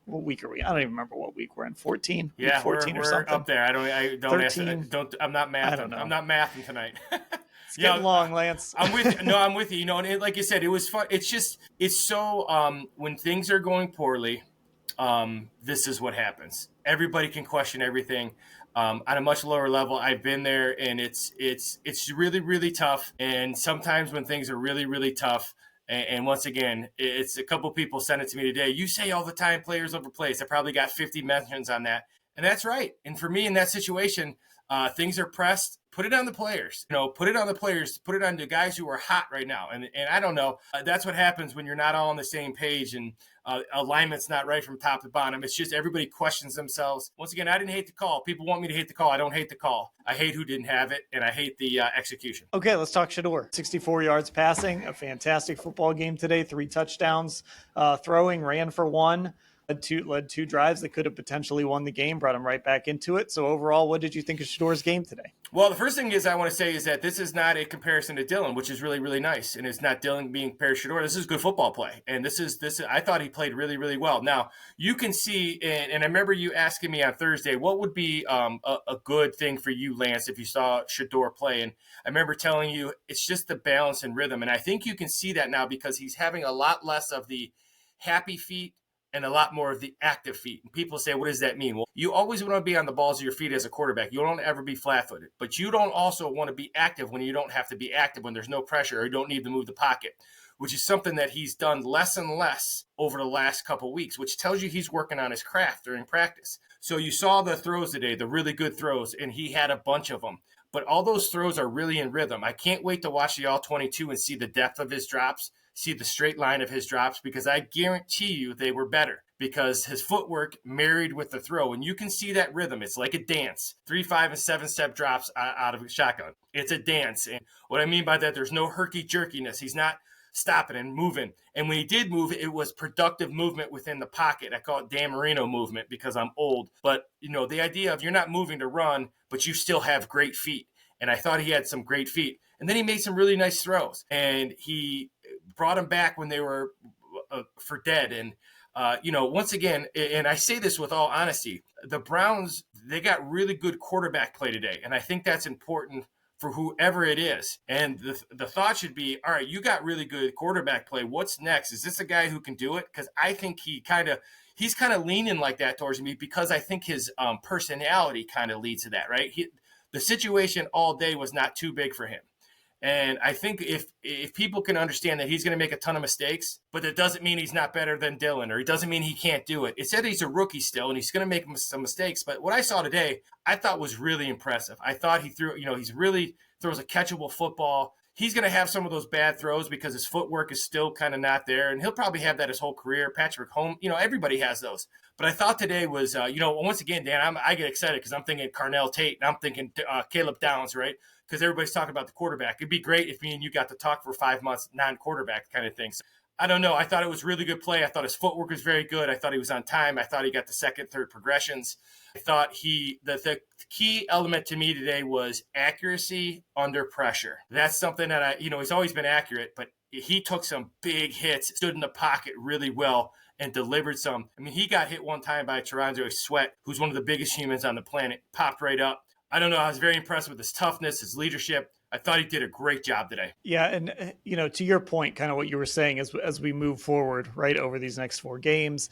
what week are we? I don't even remember what week we're in. 14? Yeah, 14 we're or something. up there. I don't 13. I'm not mathing. I don't know. I'm not mathing tonight. It's getting long, Lance. I'm with you. No, I'm with you. And like you said, it was fun. It's so when things are going poorly, this is what happens. Everybody can question everything. On a much lower level, I've been there, and it's really, really tough. And sometimes when things are really, really tough, and once again, it's a couple people sent it to me today. You say all the time players over plays. I probably got 50 mentions on that. And that's right. And for me in that situation, things are pressed. Put it on the players. Put it on the players. Put it on the guys who are hot right now. And I don't know. That's what happens when you're not all on the same page and alignment's not right from top to bottom. It's just everybody questions themselves. Once again, I didn't hate the call. People want me to hate the call. I don't hate the call. I hate who didn't have it, and I hate the execution. Okay, let's talk Shadour. 64 yards passing, a fantastic football game today, 3 touchdowns. Throwing, ran for 1. led two drives that could have potentially won the game, brought him right back into it. So overall, what did you think of Shedeur's game today? Well, the first thing is I want to say is that this is not a comparison to Dylan, which is really, really nice. And it's not Dylan being compared to Shadour. This is good football play. And this I thought he played really, really well. Now, you can see, and I remember you asking me on Thursday, what would be a good thing for you, Lance, if you saw Shadour play? And I remember telling you it's just the balance and rhythm. And I think you can see that now because he's having a lot less of the happy feet and a lot more of the active feet. And people say, what does that mean? Well, you always want to be on the balls of your feet as a quarterback. You don't ever be flat-footed. But you don't also want to be active when you don't have to be active, when there's no pressure or you don't need to move the pocket, which is something that he's done less and less over the last couple of weeks, which tells you he's working on his craft during practice. So you saw the throws today, the really good throws, and he had a bunch of them. But all those throws are really in rhythm. I can't wait to watch the All-22 and see the depth of his drops, see the straight line of his drops, because I guarantee you they were better because his footwork married with the throw. And you can see that rhythm. It's like a dance. 3, 5, and 7-step drops out of a shotgun. It's a dance. And what I mean by that, there's no herky-jerkiness. He's not stopping and moving. And when he did move, it was productive movement within the pocket. I call it Dan Marino movement because I'm old. But, the idea of you're not moving to run, but you still have great feet. And I thought he had some great feet. And then he made some really nice throws. And he brought them back when they were for dead. And, once again, and I say this with all honesty, the Browns, they got really good quarterback play today. And I think that's important for whoever it is. And the thought should be, all right, you got really good quarterback play. What's next? Is this a guy who can do it? Because I think he's kind of leaning like that towards me because I think his personality kind of leads to that, right? The situation all day was not too big for him. And I think if people can understand that he's going to make a ton of mistakes, but that doesn't mean he's not better than Dylan, or it doesn't mean he can't do it. It said he's a rookie still, and he's going to make some mistakes. But what I saw today, I thought was really impressive. I thought he threw, he's really throws a catchable football. He's going to have some of those bad throws because his footwork is still kind of not there, and he'll probably have that his whole career. Patrick Holmes, everybody has those. But I thought today was, once again, Dan, I get excited because I'm thinking Carnell Tate, and I'm thinking Caleb Downs, right? Because everybody's talking about the quarterback. It'd be great if me and you got to talk for 5 months, non-quarterback kind of thing. So, I don't know. I thought it was really good play. I thought his footwork was very good. I thought he was on time. I thought he got the second, third progressions. I thought the key element to me today was accuracy under pressure. That's something that he's always been accurate, but he took some big hits, stood in the pocket really well, and delivered some. I mean, he got hit one time by Toronto Sweat, who's one of the biggest humans on the planet, popped right up. I don't know. I was very impressed with his toughness, his leadership. I thought he did a great job today. Yeah, and to your point, kind of what you were saying as we move forward, right, over these next 4 games,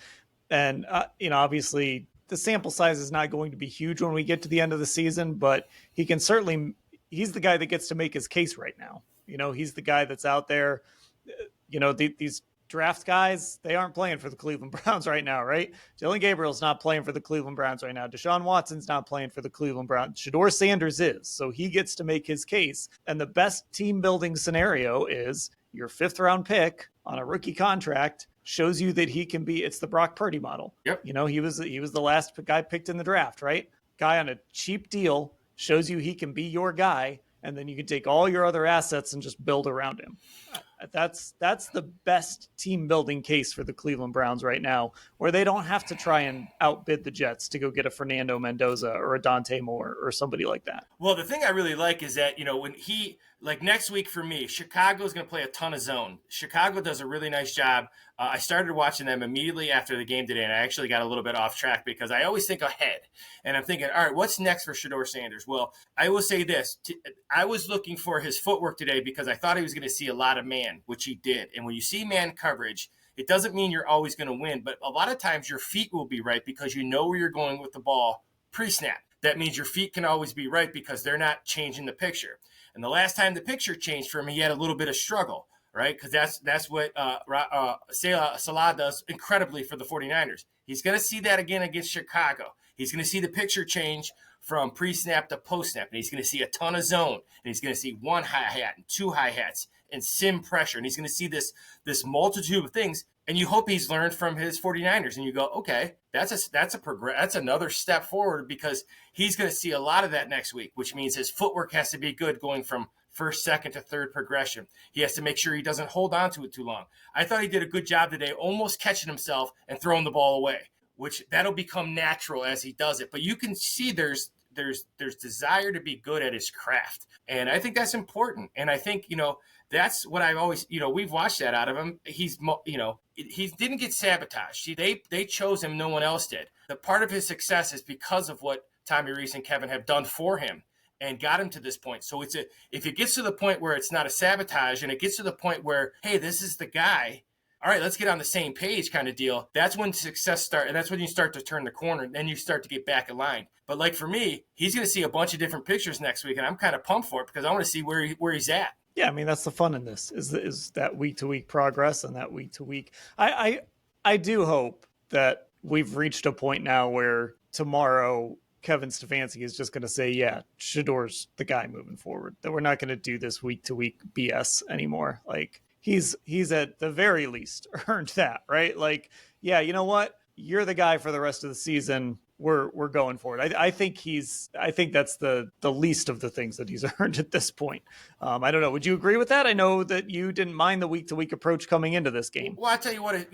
and obviously the sample size is not going to be huge when we get to the end of the season, but he's the guy that gets to make his case right now. He's the guy that's out there. These draft guys, they aren't playing for the Cleveland Browns right now, right? Dylan Gabriel's not playing for the Cleveland Browns right now. Deshaun Watson's not playing for the Cleveland Browns. Shedeur Sanders is. So he gets to make his case. And the best team building scenario is your 5th round pick on a rookie contract shows you that he can be, it's the Brock Purdy model. Yep. He was the last guy picked in the draft, right? Guy on a cheap deal shows you he can be your guy. And then you can take all your other assets and just build around him. That's the best team building case for the Cleveland Browns right now, where they don't have to try and outbid the Jets to go get a Fernando Mendoza or a Dante Moore or somebody like that. Well, the thing I really like is that, when next week for me, Chicago's going to play a ton of zone. Chicago does a really nice job. I started watching them immediately after the game today, and I actually got a little bit off track because I always think ahead. And I'm thinking, all right, what's next for Shedeur Sanders? Well, I will say this. I was looking for his footwork today because I thought he was going to see a lot of man, which he did. And when you see man coverage, it doesn't mean you're always going to win, but a lot of times your feet will be right because you know where you're going with the ball pre-snap. That means your feet can always be right because they're not changing the picture. And the last time the picture changed for him, he had a little bit of struggle, right? Because that's what Salah does incredibly for the 49ers. He's going to see that again against Chicago. He's going to see the picture change from pre-snap to post-snap, and he's going to see a ton of zone, and he's going to see 1 hi-hat and 2 hi-hats and sim pressure, and he's going to see this multitude of things, and you hope he's learned from his 49ers, and you go, okay, that's another step forward because he's going to see a lot of that next week, which means his footwork has to be good going from first, second to third progression. He has to make sure he doesn't hold on to it too long. I thought he did a good job today, almost catching himself and throwing the ball away, which that'll become natural as he does it. But you can see there's desire to be good at his craft. And I think that's important. And I think, that's what I've always, we've watched that out of him. He's, he didn't get sabotaged. See, they chose him. No one else did. The part of his success is because of what Tommy Rees and Kevin have done for him and got him to this point. So if it gets to the point where it's not a sabotage and it gets to the point where, hey, this is the guy, all right, let's get on the same page kind of deal. That's when success starts, and that's when you start to turn the corner, and then you start to get back in line. But like for me, he's going to see a bunch of different pictures next week, and I'm kind of pumped for it because I want to see where he's at. Yeah, I mean, that's the fun in this is that week-to-week progress and that week-to-week. I do hope that we've reached a point now where tomorrow Kevin Stefanski is just going to say, yeah, Shedeur's the guy moving forward, that we're not going to do this week-to-week BS anymore. Like, he's at the very least earned that, right? Like, yeah, you know what? You're the guy for the rest of the season. We're going for it. I think that's the least of the things that he's earned at this point. I don't know. Would you agree with that? I know that you didn't mind the week-to-week approach coming into this game. Well, I'll tell you what,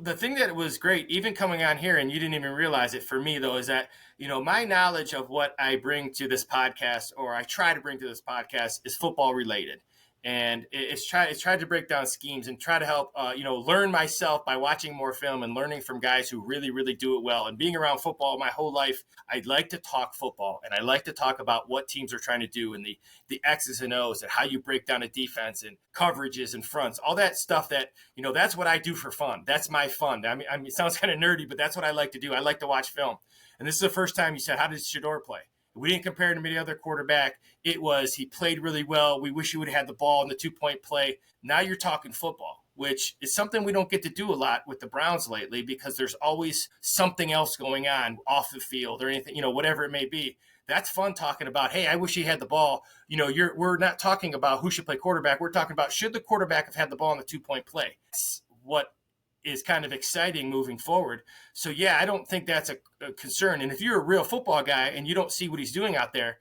the thing that was great, even coming on here, and you didn't even realize it for me, though, is that, my knowledge of what I bring to this podcast, or I try to bring to this podcast, is football related. And it's tried to break down schemes and try to help, learn myself by watching more film and learning from guys who really, really do it well. And being around football my whole life, I like to talk football, and I like to talk about what teams are trying to do and the X's and O's and how you break down a defense and coverages and fronts, all that stuff that, that's what I do for fun. That's my fun. I mean, it sounds kind of nerdy, but that's what I like to do. I like to watch film. And this is the first time you said, how did Shadour play? We didn't compare him to any other quarterback. It was, he played really well. We wish he would have had the ball in the 2-point play. Now you're talking football, which is something we don't get to do a lot with the Browns lately because there's always something else going on off the field or anything, whatever it may be. That's fun talking about, hey, I wish he had the ball. We're not talking about who should play quarterback. We're talking about, should the quarterback have had the ball in the 2-point play? That's what is kind of exciting moving forward. So yeah, I don't think that's a concern. And if you're a real football guy and you don't see what he's doing out there,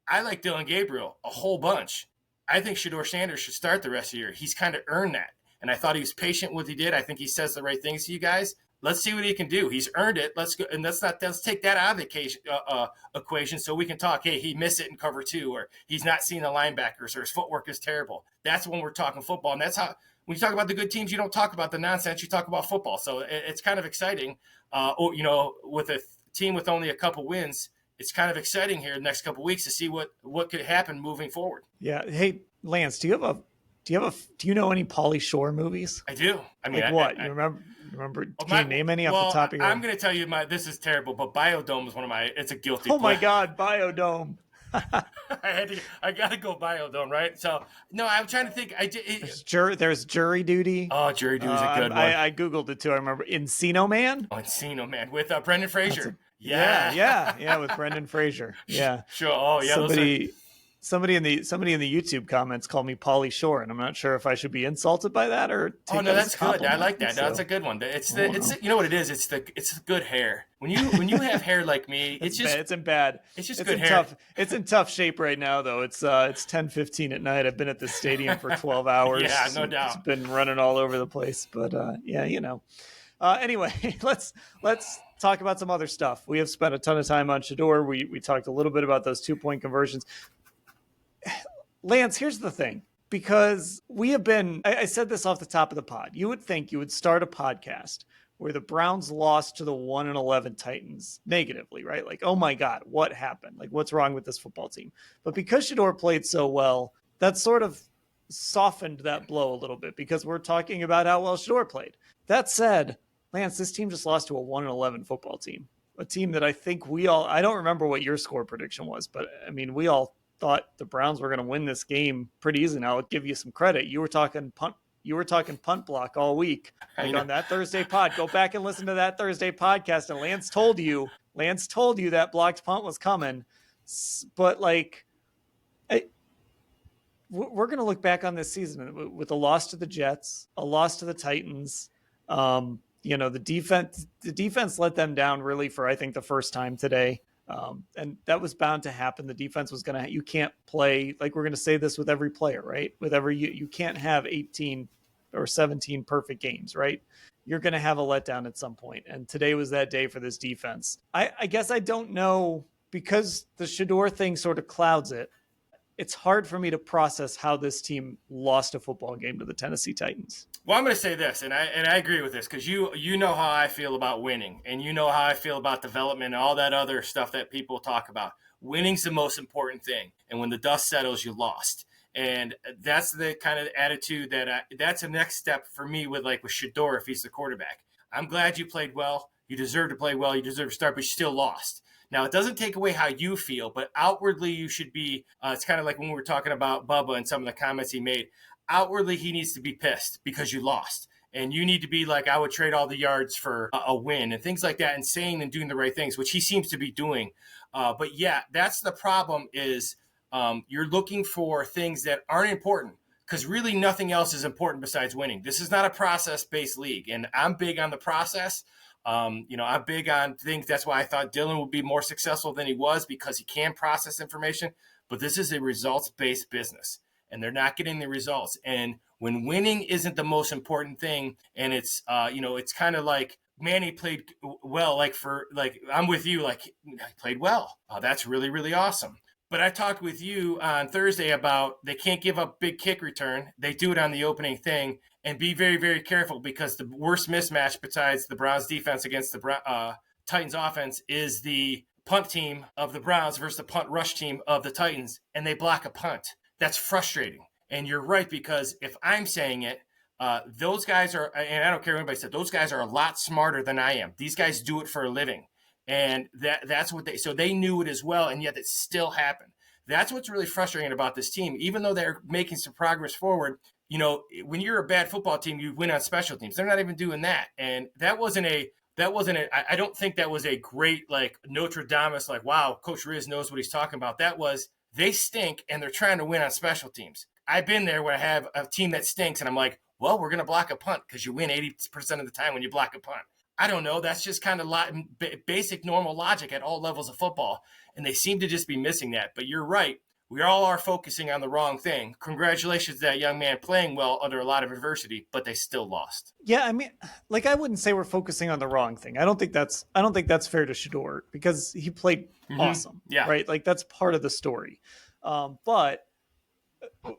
I like Dylan Gabriel a whole bunch. I think Shedeur Sanders should start the rest of the year. He's kind of earned that. And I thought he was patient with what he did. I think he says the right things to you guys. Let's see what he can do. He's earned it. Let's go. And let's take that out of the equation so we can talk, hey, he missed it in cover 2, or he's not seeing the linebackers, or his footwork is terrible. That's when we're talking football. And that's how, when you talk about the good teams, you don't talk about the nonsense, you talk about football. So it's kind of exciting. With a team with only a couple wins, it's kind of exciting here the next couple weeks to see what could happen moving forward. Yeah. Hey, Lance, do you know any Pauly Shore movies? I do. I mean, like what? You remember? Can you name any off the top of your head? I'm going to tell you, this is terrible, but Biodome is one of my. It's a guilty. Oh my God, Biodome. I got to go Biodome, right? So no, I'm trying to think. There's Jury Duty. Oh, Jury Duty is a good one. I googled it too. I remember Encino Man. Oh, Encino Man with Brendan Fraser. Yeah, with Brendan Fraser. Yeah, sure. Oh yeah, somebody in the YouTube comments called me Pauly Shore, and I'm not sure if I should be insulted by that or. Oh no, that's good. I like that. No, that's a good one. It's you know what it is. It's the good hair. When you have hair like me, it's in good hair. It's in tough shape right now though. It's 10:15 at night. I've been at the stadium for 12 hours. Yeah, no doubt. It's been running all over the place, but anyway, let's talk about some other stuff. We have spent a ton of time on Shadour. We talked a little bit about those 2-point conversions. Lance, here's the thing, because we have been, I said this off the top of the pod, you would think you would start a podcast where the Browns lost to the 1-11 Titans negatively, right? Like, oh my God, what happened? Like, what's wrong with this football team? But because Shadour played so well, that sort of softened that blow a little bit because we're talking about how well Shadour played. That said, Lance, this team just lost to a 1-11 football team, a team that I think I don't remember what your score prediction was, but I mean, we all thought the Browns were going to win this game pretty easily. Now, I'll give you some credit. You were talking punt block all week, like on that Thursday pod. Go back and listen to that Thursday podcast, and Lance told you that blocked punt was coming. But we're going to look back on this season with a loss to the Jets, a loss to the Titans. The defense let them down really for, I think, the first time today. And that was bound to happen. The defense was going to, you can't play, like we're going to say this with every player, right? With every, you can't have 18 or 17 perfect games, right? You're going to have a letdown at some point. And today was that day for this defense. I guess I don't know, because the Shadour thing sort of clouds it. It's hard for me to process how this team lost a football game to the Tennessee Titans. Well, I'm going to say this, and I agree with this, because you know how I feel about winning, and you know how I feel about development and all that other stuff that people talk about. Winning's the most important thing, and when the dust settles, you lost. And that's the kind of attitude that's the next step for me with Shadour if he's the quarterback. I'm glad you played well. You deserve to play well. You deserve to start, but you still lost. Now, it doesn't take away how you feel, but outwardly you should be, it's kind of like when we were talking about Bubba and some of the comments he made. Outwardly, he needs to be pissed because you lost. And you need to be like, I would trade all the yards for a win and things like that, and saying and doing the right things, which he seems to be doing. But yeah, that's the problem is you're looking for things that aren't important, because really nothing else is important besides winning. This is not a process-based league, and I'm big on the process. I'm big on things. That's why I thought Dylan would be more successful than he was, because he can process information. But this is a results-based business, and they're not getting the results. And when winning isn't the most important thing, and it's it's kind of like Manny played well. I'm with you. He played well. That's really, really awesome. But I talked with you on Thursday about they can't give up big kick return. They do it on the opening thing, and be very, very careful, because the worst mismatch besides the Browns defense against the Titans offense is the punt team of the Browns versus the punt rush team of the Titans, and they block a punt. That's frustrating. And you're right, because if I'm saying it, those guys are, and I don't care what anybody said, those guys are a lot smarter than I am. These guys do it for a living. And that's what they knew it as well, and yet it still happened. That's what's really frustrating about this team. Even though they're making some progress forward, when you're a bad football team, you win on special teams. They're not even doing that. And I don't think that was a great, Notre Dame, wow, Coach Riz knows what he's talking about. That was, they stink and they're trying to win on special teams. I've been there where I have a team that stinks and I'm like, well, we're going to block a punt, because you win 80% of the time when you block a punt. I don't know. That's just kind of basic normal logic at all levels of football. And they seem to just be missing that. But you're right. We all are focusing on the wrong thing. Congratulations to that young man playing well under a lot of adversity, but they still lost. Yeah, I mean, I wouldn't say we're focusing on the wrong thing. I don't think that's fair to Shadour, because he played awesome. Yeah. Right. That's part of the story. But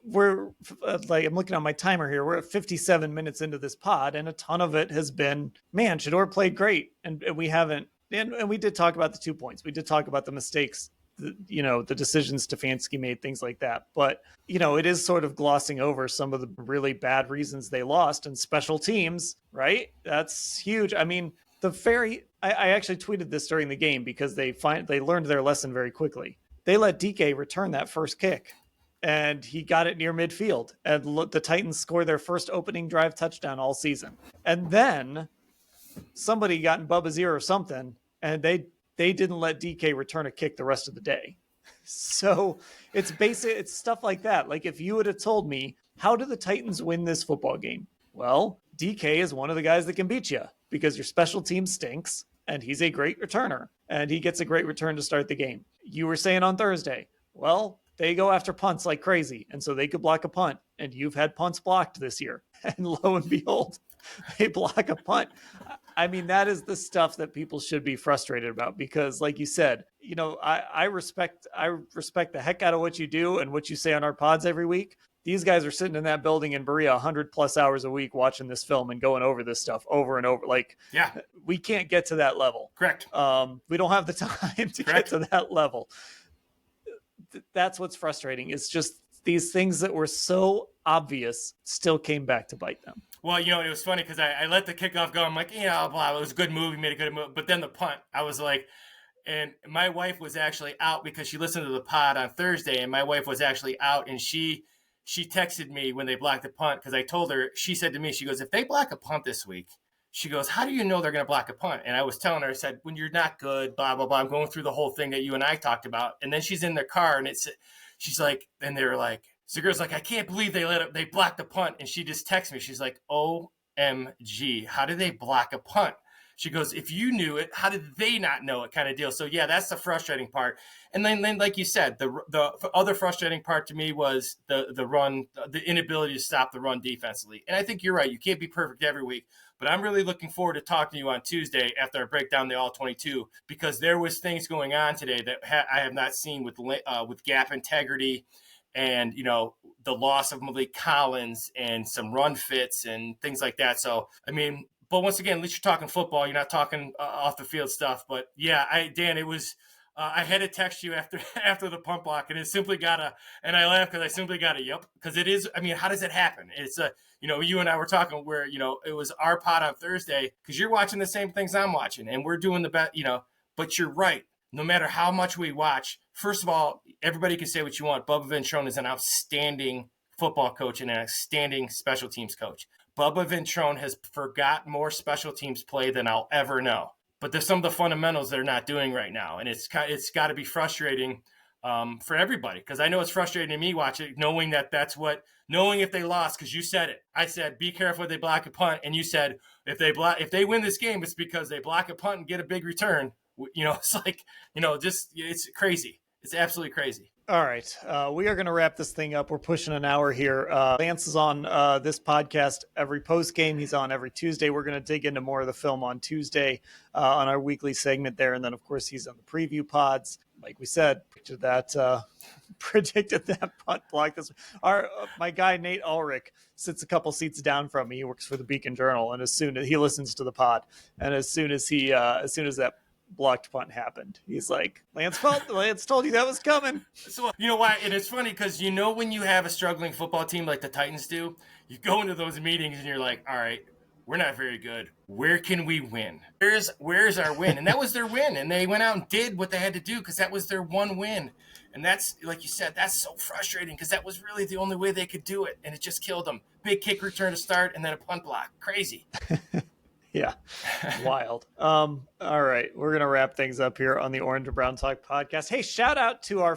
we're I'm looking on my timer here. We're at 57 minutes into this pod, and a ton of it has been, man, Shadour played great. And we haven't, and we did talk about the 2 points. We did talk about the mistakes, the decisions Stefanski made, things like that. But, it is sort of glossing over some of the really bad reasons they lost, and special teams, right? That's huge. I mean, I actually tweeted this during the game, because they learned their lesson very quickly. They let DK return that first kick, and he got it near midfield, and the Titans scored their first opening drive touchdown all season. And then somebody got in Bubba's ear or something, and they didn't let DK return a kick the rest of the day. So it's stuff like that. If you would have told me, how do the Titans win this football game? Well, DK is one of the guys that can beat you, because your special team stinks, and he's a great returner, and he gets a great return to start the game. You were saying on Thursday, well, they go after punts like crazy, and so they could block a punt, and you've had punts blocked this year. And lo and behold, they block a punt. I mean, that is the stuff that people should be frustrated about, because like you said, I respect the heck out of what you do and what you say on our pods every week. These guys are sitting in that building in Berea 100+ hours a week watching this film and going over this stuff over and over. Yeah, we can't get to that level. Correct. We don't have the time to get to that level. That's what's frustrating. It's just these things that were so obvious still came back to bite them. Well, it was funny, because I let the kickoff go. I'm like, blah, it was a good move. He made a good move. But then the punt, I was like, and my wife was actually out, because she listened to the pod on Thursday, and my wife was actually out, and she texted me when they blocked the punt, because I told her, she said to me, she goes, if they block a punt this week, she goes, how do you know they're going to block a punt? And I was telling her, I said, when you're not good, blah, blah, blah. I'm going through the whole thing that you and I talked about. And then she's in their car, and she's like, and they were like, so the girl's like, I can't believe they blocked the punt. And she just texted me. She's like, OMG, how did they block a punt? She goes, if you knew it, how did they not know it, kind of deal. So yeah, that's the frustrating part. And then like you said, the other frustrating part to me was the run, the inability to stop the run defensively. And I think you're right. You can't be perfect every week, but I'm really looking forward to talking to you on Tuesday after I break down the all 22, because there was things going on today that I have not seen with gap integrity, and the loss of Malik Collins and some run fits and things like that. So I mean, but once again, at least you're talking football. You're not talking off the field stuff. But yeah, Dan, it was. I had to text you after the punt block, and it simply and I laughed because I simply got a yep, because it is. I mean, how does it happen? It's you and I were talking where it was our pod on Thursday, because you're watching the same things I'm watching, and we're doing the best. But you're right. No matter how much we watch, first of all, everybody can say what you want. Bubba Ventrone is an outstanding football coach and an outstanding special teams coach. Bubba Ventrone has forgot more special teams play than I'll ever know. But there's some of the fundamentals they're not doing right now, and it's got to be frustrating for everybody, because I know it's frustrating to me watching, knowing if they lost, because you said it. I said, be careful if they block a punt, and you said if they win this game, it's because they block a punt and get a big return. It's like, it's crazy. It's absolutely crazy. All right. We are going to wrap this thing up. We're pushing an hour here. Lance is on this podcast every post game. He's on every Tuesday. We're going to dig into more of the film on Tuesday on our weekly segment there. And then, of course, he's on the preview pods. Like we said, predicted that punt block. My guy, Nate Ulrich, sits a couple seats down from me. He works for the Beacon Journal. And as soon as he listens to the pod, and as soon as that blocked punt happened, he's like, Lance told you that was coming. So you know why? And it's funny because when you have a struggling football team like the Titans do, you go into those meetings and you're like, all right, we're not very good. Where can we win? Where's our win? And that was their win. And they went out and did what they had to do, because that was their one win. And that's, like you said, that's so frustrating, because that was really the only way they could do it. And it just killed them. Big kick return to start, and then a punt block. Crazy. Yeah. Wild. All right. We're going to wrap things up here on the Orange and Brown Talk podcast. Hey, shout out to our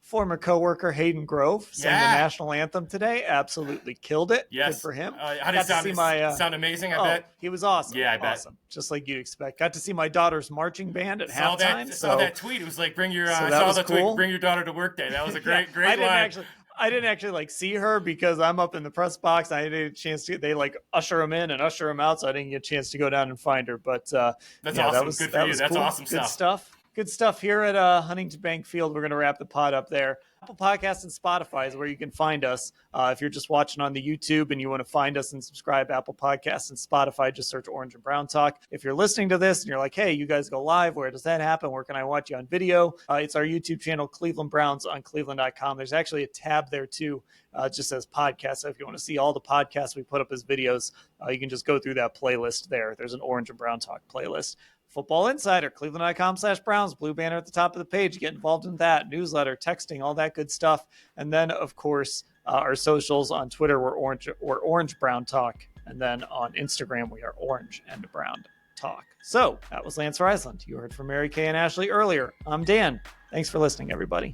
former coworker Hayden Grove, sang the national anthem today. Absolutely killed it. Yes. Good for him. How did it sound amazing, I bet? He was awesome. Yeah, I bet. Awesome. Just like you'd expect. Got to see my daughter's marching band at halftime. Saw that tweet. It was like, bring your daughter to work day. That was a great line. I didn't actually see her, because I'm up in the press box. I didn't get a chance to. They usher him in and usher him out, so I didn't get a chance to go down and find her. But that's awesome. That was good for you. That's cool. Awesome stuff. Good stuff here at Huntington Bank Field. We're going to wrap the pod up there. Apple Podcasts and Spotify is where you can find us. If you're just watching on the YouTube and you want to find us and subscribe, Apple Podcasts and Spotify, just search Orange and Brown Talk. If you're listening to this and you're like, hey, you guys go live, where does that happen? Where can I watch you on video? It's our YouTube channel, Cleveland Browns, on cleveland.com. There's actually a tab there too, just says podcast. So if you want to see all the podcasts we put up as videos, you can just go through that playlist there. There's an Orange and Brown Talk playlist. Football Insider, cleveland.com/Browns, blue banner at the top of the page. Get involved in that. Newsletter, texting, all that good stuff. And then, of course, our socials on Twitter, we're Orange Brown Talk. And then on Instagram, we are Orange and Brown Talk. So that was Lance Reisland. You heard from Mary Kay and Ashley earlier. I'm Dan. Thanks for listening, everybody.